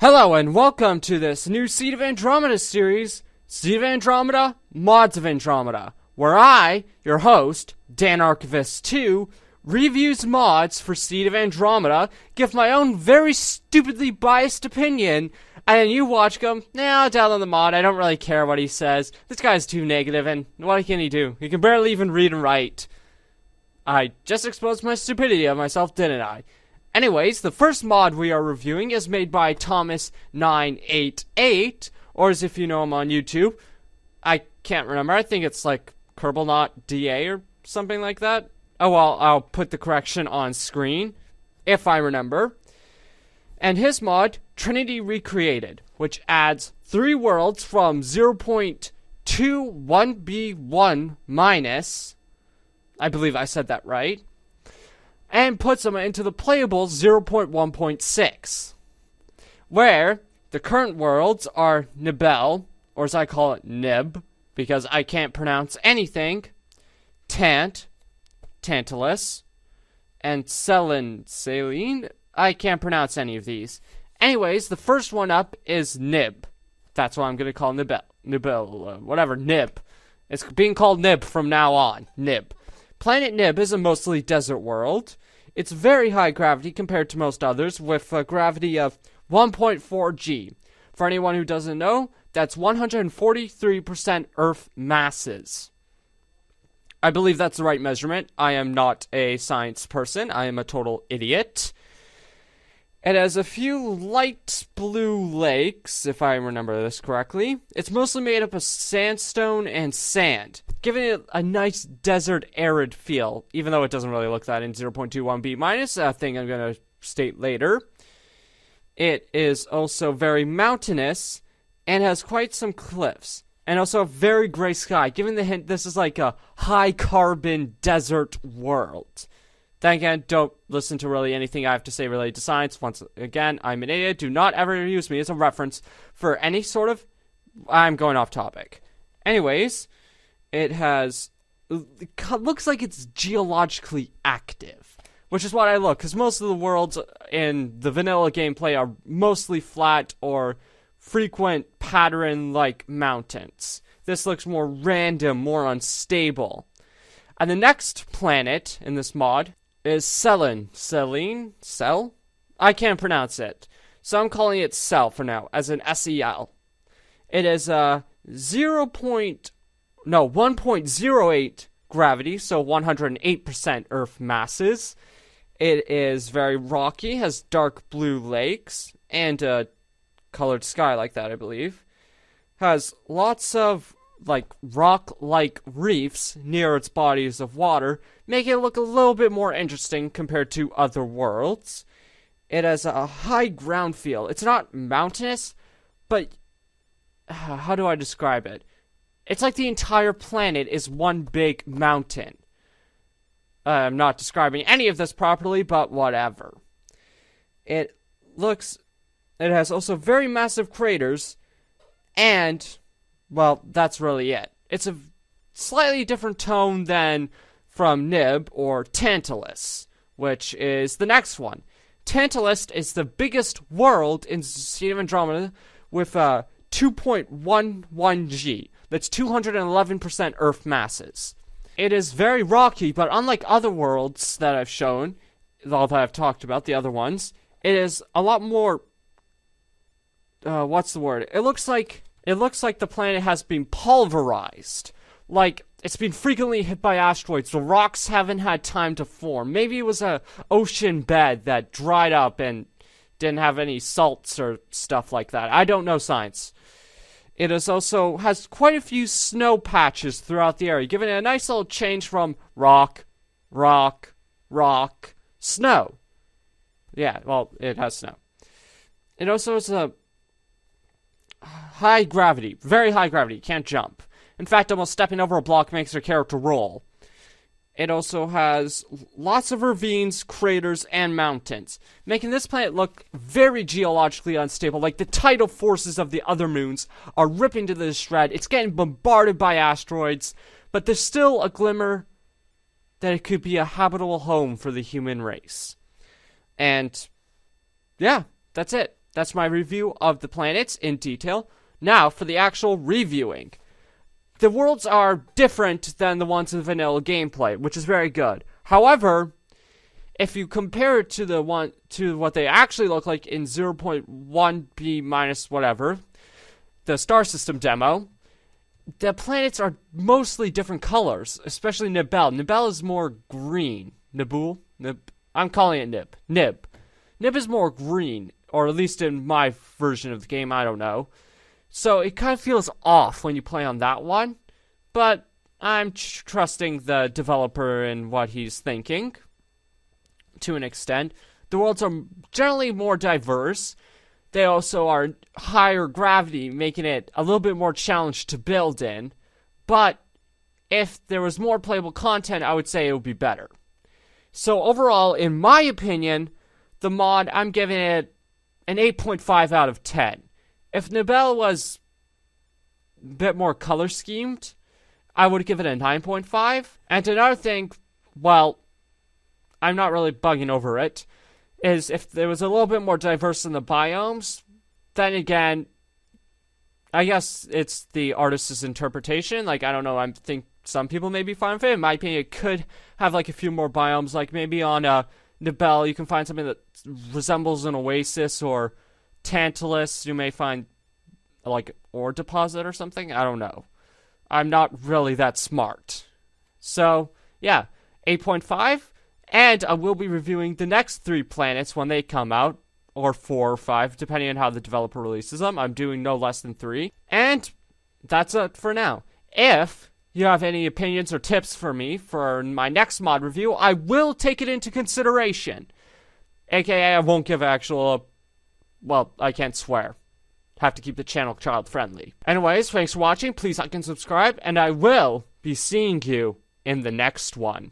Hello and welcome to this new Seed of Andromeda series, Seed of Andromeda, Mods of Andromeda, where I, your host, Dan Archivist 2, reviews mods for Seed of Andromeda, give my own very stupidly biased opinion, and then you watch them, nah, down on the mod, I don't really care what he says, this guy's too negative, and what can he do? He can barely even read and write. I just exposed my stupidity of myself, didn't I? Anyways, the first mod we are reviewing is made by Thomas988, or as if you know him on YouTube, I can't remember, I think it's like KerbalNotDA or something like that. Oh well, I'll put the correction on screen, if I remember. And his mod, Trinity Recreated, which adds 3 worlds from 0.21b1 minus, I believe I said that right, and puts them into the playable 0.1.6, where the current worlds are Nibel, or as I call it, Nib, because I can't pronounce anything, Tantalus, and Saline. I can't pronounce any of these. Anyways, the first one up is Nib. That's what I'm going to call Nibel, whatever, Nib. It's being called Nib from now on, Nib. Planet Nib is a mostly desert world. It's very high gravity compared to most others, with a gravity of 1.4 G. For anyone who doesn't know, that's 143% Earth masses. I believe that's the right measurement. I am not a science person. I am a total idiot. It has a few light blue lakes, if I remember this correctly. It's mostly made up of sandstone and sand, giving it a nice desert arid feel, even though it doesn't really look that in 0.21b minus, a thing I'm going to state later. It is also very mountainous and has quite some cliffs, and also a very gray sky, giving the hint this is like a high carbon desert world. Then again, don't listen to really anything I have to say related to science. Once again, I'm an idiot. Do not ever use me as a reference for any sort of... I'm going off topic. Anyways, it looks like it's geologically active, which is what I look, because most of the worlds in the vanilla gameplay are mostly flat or frequent pattern-like mountains. This looks more random, more unstable. And the next planet in this mod is Cell? I can't pronounce it, so I'm calling it Cell for now, as an SEL. It is 1.08 gravity, so 108% Earth masses. It is very rocky, has dark blue lakes, and a colored sky like that, I believe. Has lots of rock-like reefs near its bodies of water, making it look a little bit more interesting compared to other worlds. It has a high ground feel. It's not mountainous, but how do I describe it? It's like the entire planet is one big mountain. I'm not describing any of this properly, but whatever. It has also very massive craters, and well, that's really it. It's a slightly different tone than from Nib or Tantalus, which is the next one. Tantalus is the biggest world in Seed of Andromeda with 2.11 G. That's 211% Earth masses. It is very rocky, but unlike other worlds that I've shown, all that I've talked about, the other ones, it is a lot more... what's the word? It looks like the planet has been pulverized. Like, it's been frequently hit by asteroids. The rocks haven't had time to form. Maybe it was a ocean bed that dried up and didn't have any salts or stuff like that. I don't know science. It also has quite a few snow patches throughout the area, giving it a nice little change from rock, snow. Yeah, well, it has snow. It also has a high gravity, very high gravity, can't jump. In fact, almost stepping over a block makes your character roll. It also has lots of ravines, craters, and mountains, making this planet look very geologically unstable, like the tidal forces of the other moons are ripping to the shred. It's getting bombarded by asteroids, but there's still a glimmer that it could be a habitable home for the human race. And yeah, that's it. that's my review of the planets in detail. Now, for the actual reviewing. The worlds are different than the ones in vanilla gameplay, which is very good. However, if you compare it to what they actually look like in 0.1b minus whatever, the Star System demo, the planets are mostly different colors, especially Nibel. Nibel is more green. Nibul? I'm calling it Nib. Nib. Nib is more green, or at least in my version of the game, I don't know. So it kind of feels off when you play on that one, but I'm trusting the developer in what he's thinking, to an extent. The worlds are generally more diverse. They also are higher gravity, making it a little bit more challenged to build in, but if there was more playable content, I would say it would be better. So overall, in my opinion, the mod, I'm giving it an 8.5 out of 10. If Nibel was a bit more color schemed, I would give it a 9.5. And another thing, well, I'm not really bugging over it, is if there was a little bit more diverse in the biomes, then again, I guess it's the artist's interpretation. Like, I don't know, I think some people may be fine with it. In my opinion, it could have, like, a few more biomes. Like, maybe on Nibel, you can find something that resembles an oasis, or Tantalus, you may find, like, ore deposit or something. I don't know. I'm not really that smart. So, yeah, 8.5. And I will be reviewing the next 3 planets when they come out, or 4 or 5, depending on how the developer releases them. I'm doing no less than 3. And that's it for now. If you have any opinions or tips for me for my next mod review, I will take it into consideration. AKA, I won't give actual, well, I can't swear. Have to keep the channel child-friendly. Anyways, thanks for watching. Please like and subscribe, and I will be seeing you in the next one.